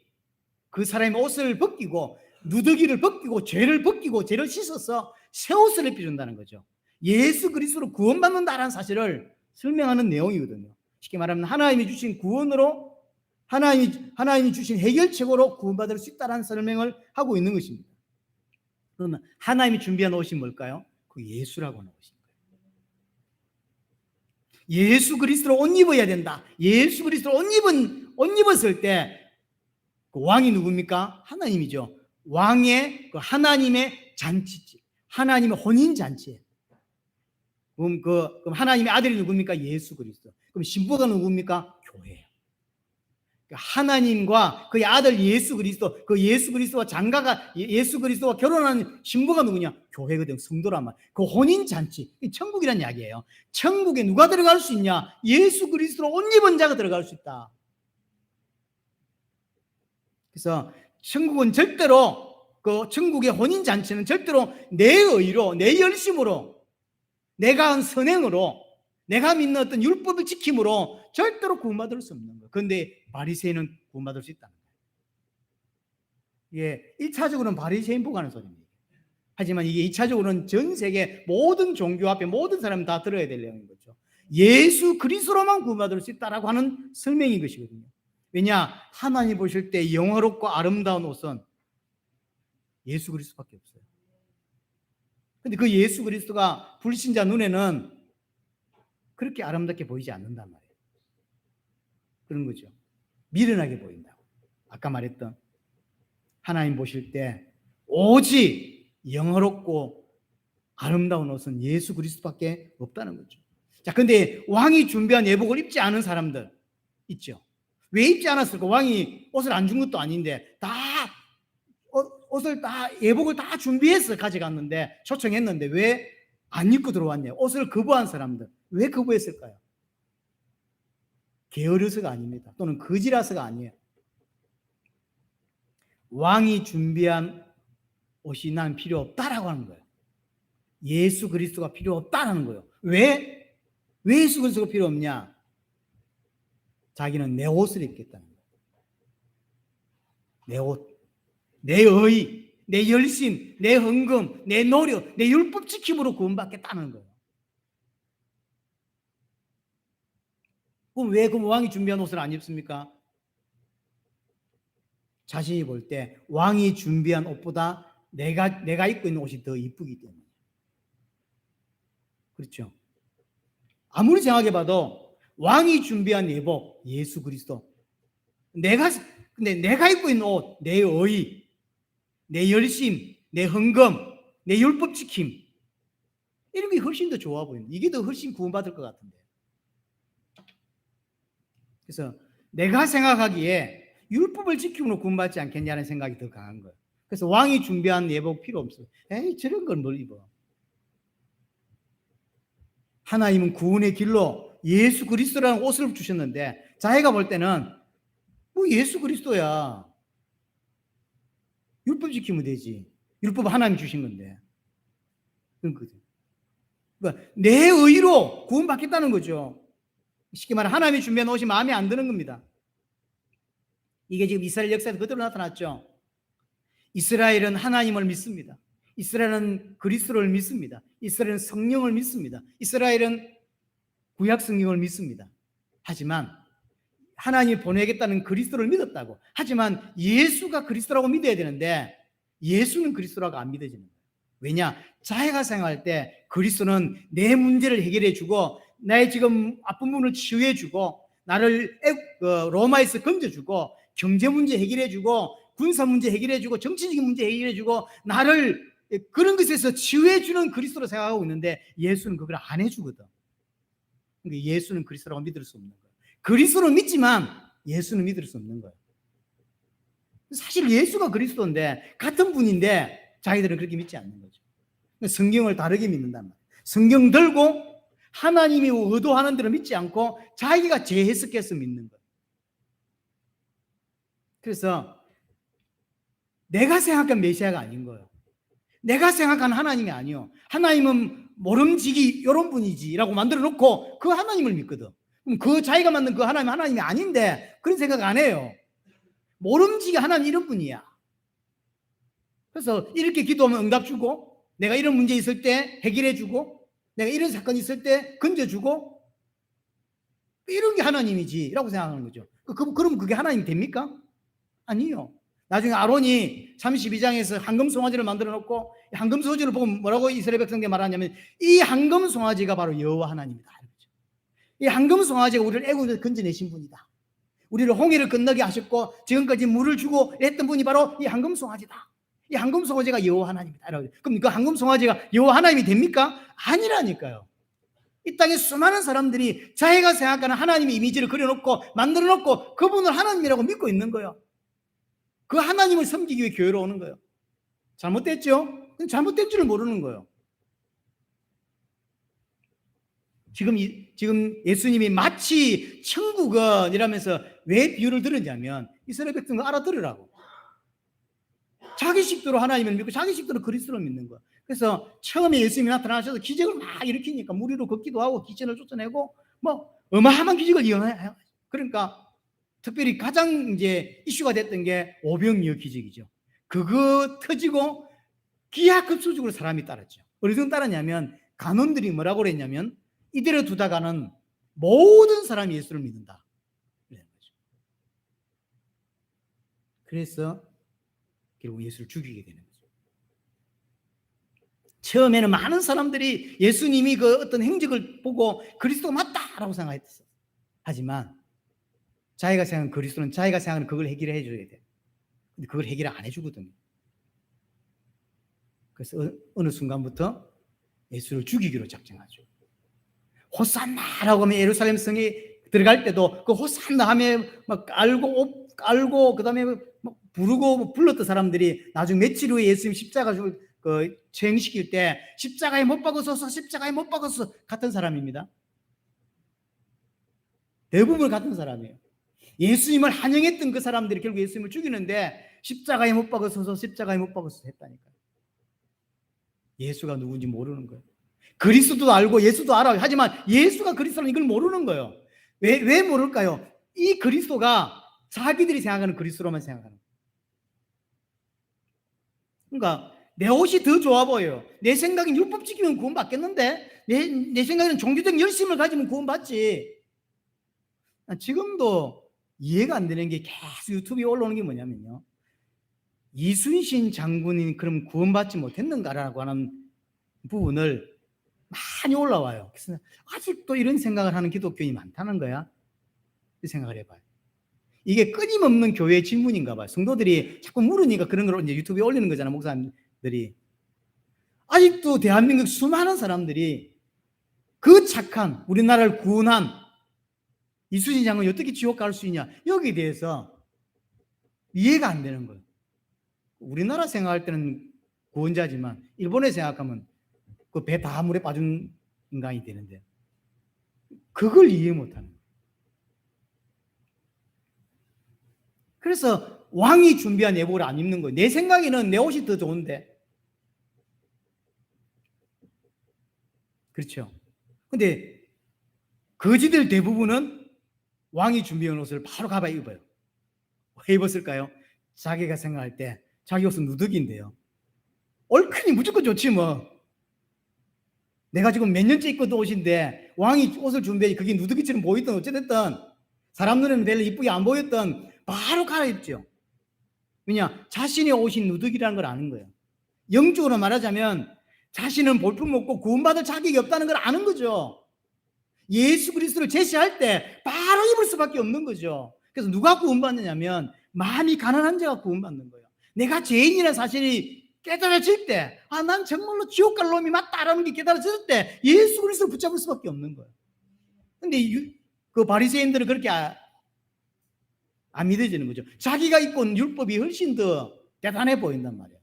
그 사람의 옷을 벗기고 누더기를 벗기고 죄를 씻어서 새 옷을 입혀준다는 거죠. 예수 그리스도로 구원받는다라는 사실을 설명하는 내용이거든요. 쉽게 말하면 하나님이 주신 구원으로 하나님이 주신 해결책으로 구원받을 수 있다는 설명을 하고 있는 것입니다. 그러면 하나님이 준비한 옷이 뭘까요? 그 예수라고 하는 것입니다. 예수 그리스도로 옷 입어야 된다. 예수 그리스도로 옷 입었을 때 그 왕이 누굽니까? 하나님이죠. 왕의 그 하나님의 잔치지, 하나님의 혼인 잔치. 그럼 하나님의 아들이 누굽니까? 예수 그리스도. 그럼 신부가 누굽니까? 교회예요. 하나님과 그의 아들 예수 그리스도, 그 예수 그리스도와 장가가 예수 그리스도와 결혼하는 신부가 누구냐? 교회거든. 성도란 말. 그 혼인 잔치, 천국이란 이야기예요. 천국에 누가 들어갈 수 있냐? 예수 그리스도로 옷 입은 자가 들어갈 수 있다. 그래서 천국은 절대로 그 천국의 혼인 잔치는 절대로 내 의로, 내 열심으로, 내가 한 선행으로, 내가 믿는 어떤 율법을 지킴으로 절대로 구원받을 수 없는 거예요. 그런데 바리새인은 구원받을 수 있다는 거예요. 예, 1차적으로는 바리새인 보고하는 소리입니다. 하지만 이게 2차적으로는 전 세계 모든 종교 앞에 모든 사람이 다 들어야 될 내용인 거죠. 예수 그리스도로만 구원받을 수 있다라고 하는 설명인 것이거든요. 왜냐? 하나님 보실 때 영화롭고 아름다운 옷은 예수 그리스도밖에 없어요. 근데 그 예수 그리스도가 불신자 눈에는 그렇게 아름답게 보이지 않는단 말이에요. 그런 거죠. 미련하게 보인다고. 아까 말했던 하나님 보실 때 오직 영화롭고 아름다운 옷은 예수 그리스도밖에 없다는 거죠. 자, 근데 왕이 준비한 예복을 입지 않은 사람들 있죠. 왜 입지 않았을까? 왕이 옷을 안 준 것도 아닌데 다 옷을 다 예복을 다 준비해서 가져갔는데 초청했는데 왜 안 입고 들어왔냐? 옷을 거부한 사람들 왜 거부했을까요? 게으르서가 아닙니다. 또는 거지라서가 아니에요. 왕이 준비한 옷이 난 필요 없다라고 하는 거예요. 예수 그리스도가 필요 없다라는 거예요. 왜 예수 그리스도가 필요 없냐? 자기는 내 옷을 입겠다는 거예요. 내 옷, 내 의, 내 열심, 내 헌금, 내 노력, 내 율법 지킴으로 구원받겠다는 거예요. 그럼 왜 그 왕이 준비한 옷을 안 입습니까? 자신이 볼 때 왕이 준비한 옷보다 내가 입고 있는 옷이 더 이쁘기 때문에. 그렇죠? 아무리 생각해 봐도 왕이 준비한 예복, 예수 그리스도. 근데 내가 입고 있는 옷, 내 의, 내 열심, 내 헌금, 내 율법 지킴. 이런 게 훨씬 더 좋아 보입니다. 이게 더 훨씬 구원받을 것 같은데. 그래서 내가 생각하기에 율법을 지킴으로 구원받지 않겠냐는 생각이 더 강한 거예요. 그래서 왕이 준비한 예복 필요 없어요. 에이, 저런 걸 뭘 입어. 하나님은 구원의 길로 예수 그리스도라는 옷을 주셨는데 자기가 볼 때는 뭐 예수 그리스도야. 율법 지키면 되지. 율법 하나님 주신 건데. 그러니까 내 의로 구원받겠다는 거죠. 쉽게 말해 하나님이 준비한 옷이 마음에 안 드는 겁니다. 이게 지금 이스라엘 역사에서 그대로 나타났죠. 이스라엘은 하나님을 믿습니다. 이스라엘은 그리스도를 믿습니다. 이스라엘은 성령을 믿습니다. 이스라엘은 구약 성경을 믿습니다. 하지만 하나님이 보내겠다는 그리스도를 믿었다고. 하지만 예수가 그리스도라고 믿어야 되는데 예수는 그리스도라고 안 믿어지는 거예요. 왜냐? 자기가 생각할 때 그리스도는 내 문제를 해결해 주고 나의 지금 아픈 부분을 치유해 주고 나를 로마에서 건져 주고 경제 문제 해결해 주고 군사 문제 해결해 주고 정치적인 문제 해결해 주고 나를 그런 것에서 치유해 주는 그리스도로 생각하고 있는데 예수는 그걸 안 해 주거든. 그러니까 예수는 그리스도라고 믿을 수 없는 거예요. 그리스도는 믿지만 예수는 믿을 수 없는 거예요. 사실 예수가 그리스도인데 같은 분인데 자기들은 그렇게 믿지 않는 거죠. 성경을 다르게 믿는단 말이에요. 성경 들고 하나님이 의도하는 대로 믿지 않고 자기가 재해석해서 믿는 거예요. 그래서 내가 생각한 메시아가 아닌 거예요. 내가 생각한 하나님이 아니요. 하나님은 모름지기 이런 분이지라고 만들어 놓고 그 하나님을 믿거든. 그럼 그 자기가 만든 그 하나님이 아닌데 그런 생각 안 해요. 모름지기 하나님 이런 분이야. 그래서 이렇게 기도하면 응답 주고 내가 이런 문제 있을 때 해결해 주고 내가 이런 사건 있을 때 건져주고 이런 게 하나님이지 라고 생각하는 거죠. 그럼 그게 하나님 됩니까? 아니요. 나중에 아론이 32장에서 황금 송아지를 만들어 놓고 황금 송아지를 보고 뭐라고 이스라엘 백성에게 말하냐면 이 황금 송아지가 바로 여호와 하나님이다. 이 황금 송아지가 우리를 애굽에서 건져내신 분이다. 우리를 홍해를 건너게 하셨고 지금까지 물을 주고 했던 분이 바로 이 황금 송아지다. 이 황금 송아지가 여호와 하나님이다. 그럼 그 황금 송아지가 여호와 하나님이 됩니까? 아니라니까요. 이 땅에 수많은 사람들이 자기가 생각하는 하나님의 이미지를 그려놓고 만들어놓고 그분을 하나님이라고 믿고 있는 거예요. 그 하나님을 섬기기 위해 교회로 오는 거예요. 잘못됐죠? 잘못된 줄을 모르는 거예요. 지금 예수님이 마치 천국은 이라면서 왜 비유를 들었냐면 이스라엘 백성은 알아들으라고. 자기 식대로 하나님을 믿고 자기 식대로 그리스도를 믿는 거야. 그래서 처음에 예수님이 나타나셔서 기적을 막 일으키니까 무리로 걷기도 하고 귀신을 쫓아내고 뭐 어마어마한 기적을 이어나요. 그러니까 특별히 가장 이제 이슈가 됐던 게 오병이어 기적이죠. 그거 터지고 기하급수적으로 사람이 따랐죠. 어느 정도 따랐냐면 간원들이 뭐라고 그랬냐면 이대로 두다가는 모든 사람이 예수를 믿는다. 그래서 결국 예수를 죽이게 되는 거죠. 처음에는 많은 사람들이 예수님이 그 어떤 행적을 보고 그리스도가 맞다라고 생각했어요. 하지만 자기가 생각하는 그리스도는 자기가 생각하는 그걸 해결해 줘야 돼. 근데 그걸 해결 안 해주거든요. 그래서 어느 순간부터 예수를 죽이기로 작정하죠. 호산나라고 하면 예루살렘 성에 들어갈 때도 그 호산나 하면 막 깔고 그다음에 막 부르고 불렀던 사람들이 나중에 며칠 후에 예수님 십자가 그 처형시킬 때 십자가에 못 박으소서, 십자가에 못 박으소서 같은 사람입니다. 대부분 같은 사람이에요. 예수님을 환영했던 그 사람들이 결국 예수님을 죽이는데 십자가에 못 박으소서, 십자가에 못 박으소서 했다니까요. 예수가 누군지 모르는 거예요. 그리스도도 알고 예수도 알아요. 하지만 예수가 그리스도는 이걸 모르는 거예요. 왜 모를까요? 이 그리스도가 자기들이 생각하는 그리스도로만 생각하는 거예요. 그러니까 내 옷이 더 좋아 보여요. 내 생각엔 율법 지키면 구원 받겠는데 내 생각에는 종교적 열심을 가지면 구원 받지. 지금도 이해가 안 되는 게 계속 유튜브에 올라오는 게 뭐냐면요, 이순신 장군이 그럼 구원받지 못했는가라고 하는 부분을 많이 올라와요. 그래서 아직도 이런 생각을 하는 기독교인이 많다는 거야. 이 생각을 해봐요. 이게 끊임없는 교회의 질문인가 봐요. 성도들이 자꾸 물으니까 그런 걸 이제 유튜브에 올리는 거잖아, 목사님들이. 아직도 대한민국 수많은 사람들이 그 착한 우리나라를 구원한 이순신 장군이 어떻게 지옥 갈 수 있냐, 여기에 대해서 이해가 안 되는 거예요. 우리나라 생각할 때는 구원자지만 일본에 생각하면 그 배 다 물에 빠진 인간이 되는데 그걸 이해 못하는 거예요. 그래서 왕이 준비한 예복을 안 입는 거예요. 내 생각에는 내 옷이 더 좋은데. 그렇죠. 근데 거지들 대부분은 왕이 준비한 옷을 바로 가봐 입어요. 왜 입었을까요? 자기가 생각할 때 자기 옷은 누더기인데요. 얼큰이 무조건 좋지 뭐. 내가 지금 몇 년째 입고 있던 옷인데 왕이 옷을 준비해 그게 누더기처럼 보이든 어쨌든 사람 눈에는 별로 이쁘게 안 보였던 바로 갈아입죠. 왜냐? 자신의 옷이 누더기라는 걸 아는 거예요. 영적으로 말하자면 자신은 볼품없고 구원받을 자격이 없다는 걸 아는 거죠. 예수 그리스도를 제시할 때 바로 입을 수밖에 없는 거죠. 그래서 누가 구원받느냐면 마음이 가난한 자가 구원받는 거예요. 내가 죄인이라는 사실이 깨달아질 때, 난 정말로 지옥 갈 놈이 맞다라는 게 깨달아질 때 예수 그리스도를 붙잡을 수밖에 없는 거예요. 근데 그 바리새인들은 그렇게 안 믿어지는 거죠. 자기가 입고 온 율법이 훨씬 더 대단해 보인단 말이에요.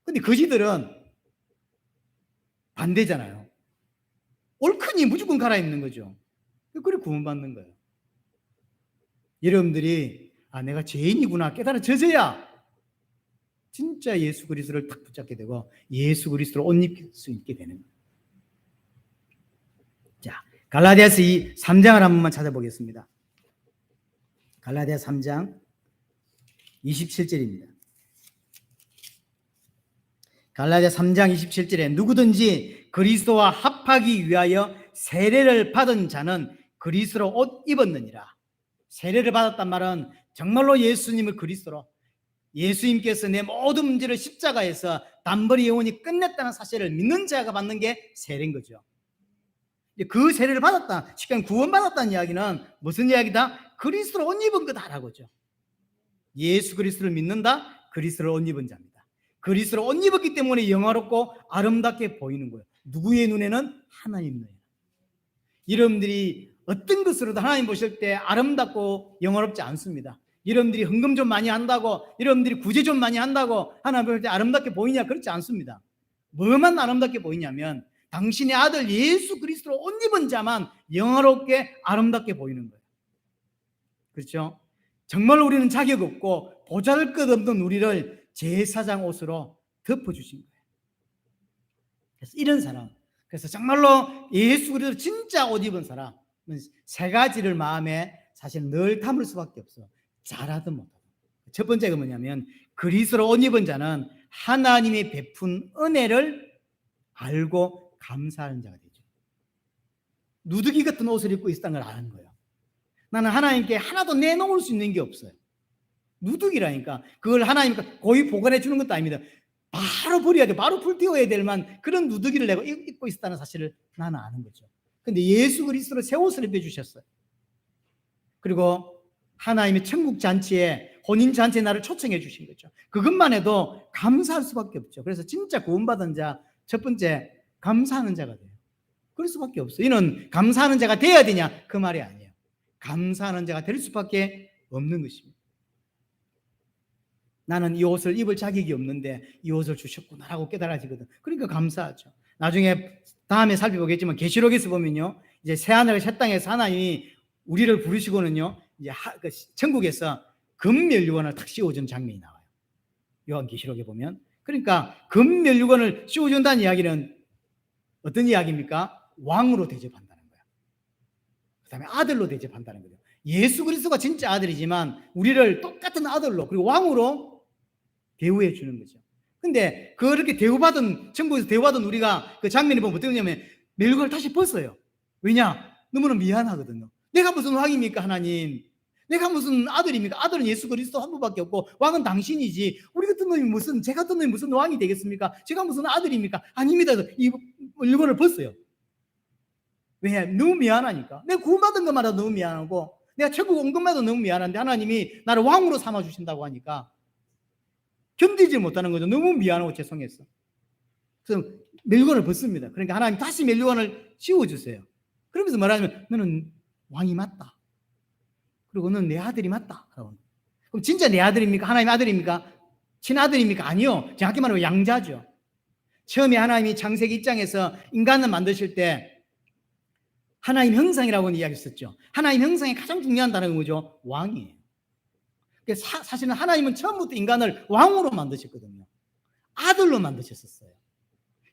근데 거지들은 반대잖아요. 옳으니 무조건 갈아입는 거죠. 그래 구원받는 거예요. 여러분들이 내가 죄인이구나 깨달아져야 진짜 예수 그리스도를 딱 붙잡게 되고 예수 그리스도를 옷 입힐 수 있게 되는 거예요. 자, 갈라디아서 3장을 한 번만 찾아보겠습니다. 갈라디아 3장 27절입니다. 갈라디아 3장 27절에 누구든지 그리스도와 합하기 위하여 세례를 받은 자는 그리스도로 옷 입었느니라. 세례를 받았단 말은 정말로 예수님을 그리스도로, 예수님께서 내 모든 문제를 십자가에서 단번에 영원히 끝냈다는 사실을 믿는 자가 받는 게 세례인 거죠. 그 세례를 받았다, 쉽게 구원받았다는 이야기는 무슨 이야기다? 그리스도로 옷 입은 거다라고죠. 예수 그리스도를 믿는다, 그리스도를 옷 입은 자입니다. 그리스도를 옷 입었기 때문에 영화롭고 아름답게 보이는 거예요. 누구의 눈에는? 하나님 눈에. 여러분들이 어떤 것으로도 하나님 보실 때 아름답고 영화롭지 않습니다. 여러분들이 헌금 좀 많이 한다고, 여러분들이 구제 좀 많이 한다고 하나님 볼 때 아름답게 보이냐? 그렇지 않습니다. 뭐만 아름답게 보이냐면 당신의 아들 예수 그리스도로 옷 입은 자만 영화롭게 아름답게 보이는 거예요. 그렇죠? 정말 우리는 자격 없고 보잘것 없는 우리를 제사장 옷으로 덮어주신 거예요. 그래서 이런 사람, 그래서 정말로 예수 그리스도 진짜 옷 입은 사람은 세 가지를 마음에 사실 늘 담을 수밖에 없어. 잘하든 못하든. 첫 번째가 뭐냐면 그리스도로 옷 입은 자는 하나님이 베푼 은혜를 알고 감사하는 자가 되죠. 누더기 같은 옷을 입고 있다는 걸 아는 거예요. 나는 하나님께 하나도 내놓을 수 있는 게 없어요. 누더기라니까. 그걸 하나님께 고이 보관해 주는 것도 아닙니다. 바로 버려야 돼. 바로 불태워야 될 만 그런 누더기를 내가 입고 있다는 사실을 나는 아는 거죠. 근데 예수 그리스도로 새 옷을 입혀주셨어요. 그리고 하나님의 천국 잔치에, 혼인 잔치에 나를 초청해 주신 거죠. 그것만 해도 감사할 수밖에 없죠. 그래서 진짜 구원받은 자, 첫 번째 감사하는 자가 돼요. 그럴 수밖에 없어요. 이는 감사하는 자가 돼야 되냐? 그 말이 아니에요. 감사하는 자가 될 수밖에 없는 것입니다. 나는 이 옷을 입을 자격이 없는데 이 옷을 주셨구나라고 깨달아지거든. 그러니까 감사하죠. 나중에 다음에 살펴보겠지만 계시록에서 보면요, 이제 새 하늘과 새 땅에서 하나님이 우리를 부르시고는요, 이제 천국에서 금면류관을 탁 씌워주는 장면이 나와요. 요한계시록에 보면. 그러니까 금면류관을 씌워준다는 이야기는 어떤 이야기입니까? 왕으로 대접한다는 거야. 그다음에 아들로 대접한다는 거죠. 예수 그리스도가 진짜 아들이지만 우리를 똑같은 아들로 그리고 왕으로 대우해 주는 거죠. 근데 그렇게 대우받은, 천국에서 대우받은 우리가 그 장면을 보면 어떻게 되냐면 멸관을 다시 벗어요. 왜냐? 너무나 미안하거든요. 내가 무슨 왕입니까, 하나님? 내가 무슨 아들입니까? 아들은 예수 그리스도 한 분밖에 없고 왕은 당신이지. 우리 같은 놈이 무슨, 제 같은 놈이 무슨 왕이 되겠습니까? 제가 무슨 아들입니까? 아닙니다. 이 멸관을 벗어요. 왜? 너무 미안하니까. 내가 구원받은 것마다 너무 미안하고 내가 천국 온 것마다 너무 미안한데 하나님이 나를 왕으로 삼아주신다고 하니까 견디지 못하는 거죠. 너무 미안하고 죄송했어. 그래서 멸관을 벗습니다. 그러니까 하나님 다시 멸관을 씌워주세요. 그러면서 말하자면 너는 왕이 맞다. 그리고 너는 내 아들이 맞다. 그럼 진짜 내 아들입니까? 하나님 아들입니까? 친아들입니까? 아니요. 정확히 말하면 양자죠. 처음에 하나님이 창세기 1장에서 인간을 만드실 때 하나님 형상이라고 이야기했었죠. 하나님 형상의 가장 중요한 단어가 뭐죠? 왕이에요. 사실은 하나님은 처음부터 인간을 왕으로 만드셨거든요. 아들로 만드셨었어요.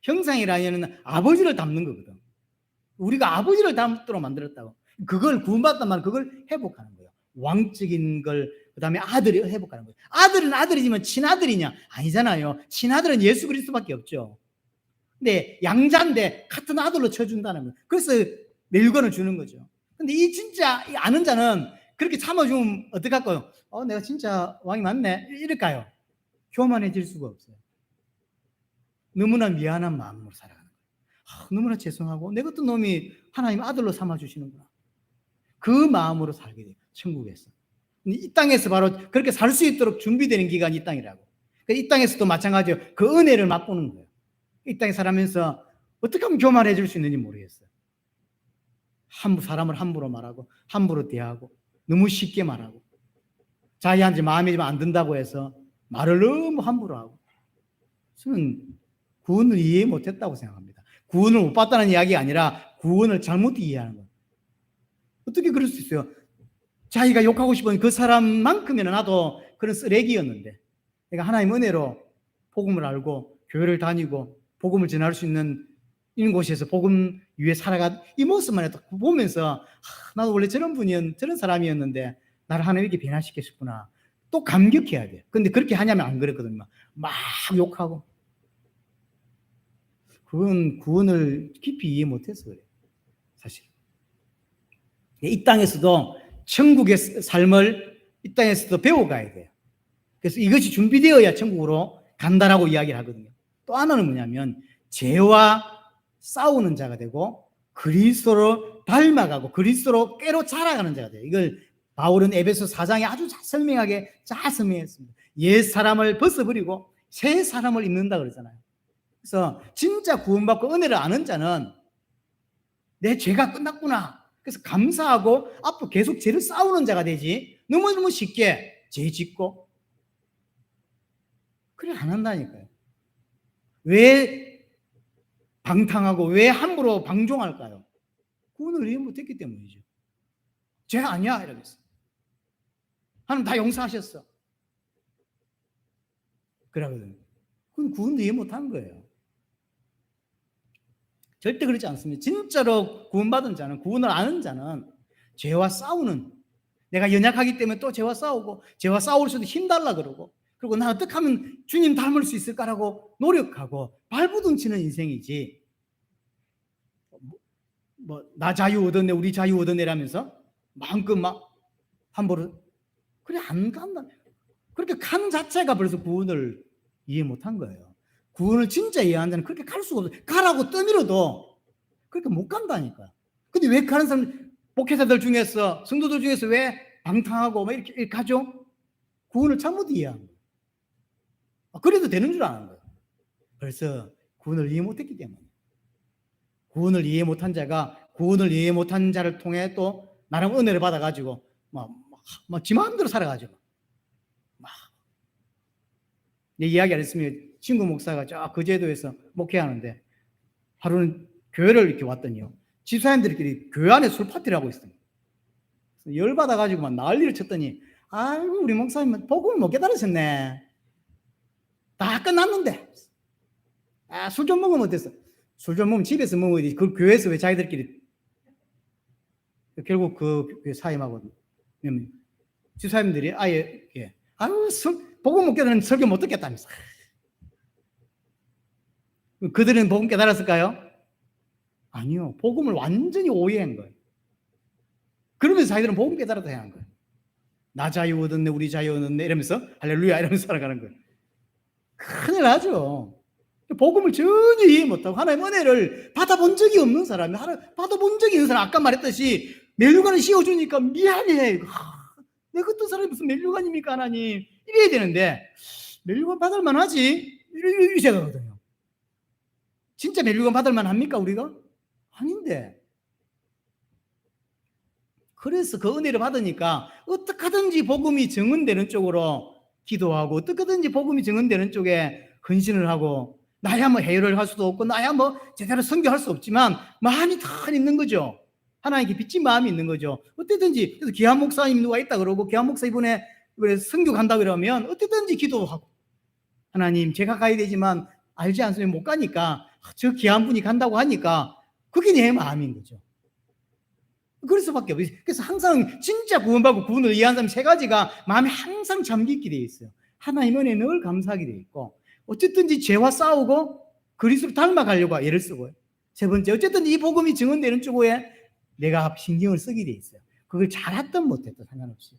형상이라는 아버지를 닮는 거거든. 우리가 아버지를 닮도록 만들었다고. 그걸 구원받단 말은 그걸 회복하는 거예요. 왕적인 걸, 그 다음에 아들을 회복하는 거예요. 아들은 아들이지만 친아들이냐? 아니잖아요. 친아들은 예수 그리스도밖에 없죠. 근데 양자인데 같은 아들로 쳐준다는 거예요. 그래서 멸관을 주는 거죠. 근데 이 진짜 아는 자는 그렇게 참아주면 어떡할까요? 내가 진짜 왕이 맞네? 이럴까요? 교만해질 수가 없어요. 너무나 미안한 마음으로 살아가는 거예요. 너무나 죄송하고 내 같은 놈이 하나님 아들로 삼아주시는구나. 그 마음으로 살게 돼요. 천국에서. 이 땅에서 바로 그렇게 살 수 있도록 준비되는 기간이 이 땅이라고. 이 땅에서도 마찬가지예요. 그 은혜를 맛보는 거예요. 이 땅에 살아면서 어떻게 하면 교만해질 수 있는지 모르겠어요. 사람을 함부로 말하고 함부로 대하고 너무 쉽게 말하고 자기한테 마음에 좀 안 든다고 해서 말을 너무 함부로 하고. 저는 구원을 이해 못했다고 생각합니다. 구원을 못 받다는 이야기가 아니라 구원을 잘못 이해하는 거예요. 어떻게 그럴 수 있어요? 자기가 욕하고 싶은 그 사람만큼이나 나도 그런 쓰레기였는데 내가 하나님 은혜로 복음을 알고 교회를 다니고 복음을 전할 수 있는 이런 곳에서 복음 위에 살아간 이 모습만 해도 보면서 나도 원래 저런 저런 사람이었는데 나를 하나님 이렇게 변화시켰구나. 또 감격해야 돼. 근데 그렇게 하냐면 안 그랬거든요. 막 욕하고. 그건 구원을 깊이 이해 못해서 그래요. 사실. 이 땅에서도 천국의 삶을 이 땅에서도 배워가야 돼요. 그래서 이것이 준비되어야 천국으로 간다라고 이야기를 하거든요. 또 하나는 뭐냐면 죄와 싸우는 자가 되고 그리스도로 닮아가고 그리스도로 깨로 자라가는 자가 돼요. 이걸 바울은 에베소 4장에 아주 설명하게 잘 설명했습니다. 옛 사람을 벗어버리고 새 사람을 입는다 그러잖아요. 그래서 진짜 구원받고 은혜를 아는 자는 내 죄가 끝났구나. 그래서 감사하고 앞으로 계속 죄를 싸우는 자가 되지 너무너무 쉽게 죄 짓고 그래 안 한다니까요. 왜 방탕하고 왜 함부로 방종할까요? 구원을 이해 못했기 때문이죠. 죄 아니야 이러면서 하나님 다 용서하셨어. 그러거든요. 그건 구원도 이해 못한 거예요. 절대 그렇지 않습니다. 진짜로 구원받은 자는, 구원을 아는 자는 죄와 싸우는, 내가 연약하기 때문에 또 죄와 싸우고, 죄와 싸울 수도 힘달라 그러고, 그리고 나 어떻게 하면 주님 닮을 수 있을까라고 노력하고 발부둥치는 인생이지, 나 자유 얻었네, 우리 자유 얻었네라면서 마음껏 막 함부로 그래 안 간다. 그렇게 간 자체가 벌써 구원을 이해 못한 거예요. 구원을 진짜 이해한 자는 그렇게 갈 수가 없어요. 가라고 떠밀어도 그렇게 못 간다니까. 근데 왜 가는 사람, 목회자들 중에서, 성도들 중에서 왜 방탕하고 막 이렇게 가죠? 구원을 잘못 이해한 거예요. 그래도 되는 줄 아는 거예요. 벌써 구원을 이해 못했기 때문에. 구원을 이해 못한 자가 구원을 이해 못한 자를 통해 또 나름 은혜를 받아가지고 지 마음대로 살아가지고 내 이야기 안 했으면 친구 목사가 저 거제도에서 목회하는데 하루는 교회를 이렇게 왔더니요, 집사님들끼리 교회 안에 술 파티를 하고 있어요. 열받아가지고 막 난리를 쳤더니, 아이고 우리 목사님은 복음을 못 깨달으셨네. 다 끝났는데 술 좀 먹으면 어땠어? 술 좀 먹으면 집에서 먹어야지, 그 교회에서 왜 자기들끼리. 결국 그 사임하고 집사님들이 아예 아유 복음 못 깨달으면 설교 못 듣겠다면서. 그들은 복음 깨달았을까요? 아니요. 복음을 완전히 오해한 거예요. 그러면서 자기들은 복음 깨달았다 해야 한 거예요. 나 자유 얻었네, 우리 자유 얻었네 이러면서 할렐루야 이러면서 살아가는 거예요. 큰일 나죠. 복음을 전혀 이해 못하고 하나님의 은혜를 받아본 적이 없는 사람이, 받아본 적이 있는 사람, 아까 말했듯이 멜류관을 씌워주니까 미안해. 내가 어떤 사람이 무슨 멜류관입니까 하나님, 이래야 되는데 멜류관 받을 만하지 이 생각하거든요. 진짜 멜류관 받을 만합니까 우리가? 아닌데. 그래서 그 은혜를 받으니까 어떻게든지 복음이 증언되는 쪽으로 기도하고, 어떻게든지 복음이 증언되는 쪽에 헌신을 하고, 나야 뭐 해열을 할 수도 없고, 나야 뭐 제대로 선교할 수 없지만 마음이 다 있는 거죠. 하나님께 빚진 마음이 있는 거죠. 어쨌든지. 그래서 기한 목사님 누가 있다 그러고, 기한 목사 이번에 선교 간다 그러면 어쨌든지 기도하고, 하나님 제가 가야 되지만 알지 않으면 못 가니까 저 귀한 분이 간다고 하니까 그게 내 마음인 거죠. 그럴 수밖에 없어요. 그래서 항상 진짜 구원받고 구원을 이해한 사람 세 가지가 마음에 항상 잠기게 되어 있어요. 하나님 은혜에 늘 감사하게 되어 있고, 어쨌든지 죄와 싸우고 그리스도를 닮아가려고 애를 쓰고요. 세 번째, 어쨌든 이 복음이 증언되는 쪽에 내가 신경을 쓰게 되어 있어요. 그걸 잘했든 못했든 상관없이.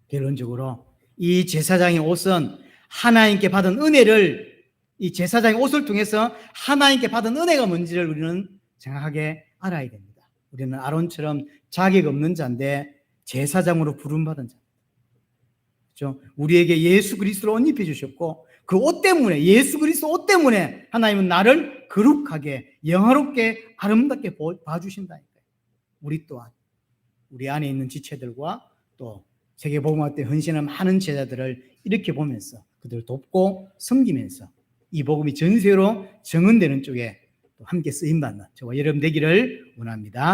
결론적으로 이 제사장의 옷은 하나님께 받은 은혜를, 이 제사장의 옷을 통해서 하나님께 받은 은혜가 뭔지를 우리는 정확하게 알아야 됩니다. 우리는 아론처럼 자격 없는 자인데 제사장으로 부름받은 자. 그렇죠? 우리에게 예수 그리스도를 옷 입혀 주셨고, 그 옷 때문에, 예수 그리스도 옷 때문에 하나님은 나를 거룩하게, 영화롭게, 아름답게 봐주신다니까요. 우리 또한 우리 안에 있는 지체들과 또 세계복음화 때 헌신한 많은 제자들을 이렇게 보면서 그들을 돕고 섬기면서 이 복음이 전 세계로 증언되는 쪽에 함께 쓰임받는 저와 여러분 되기를 원합니다.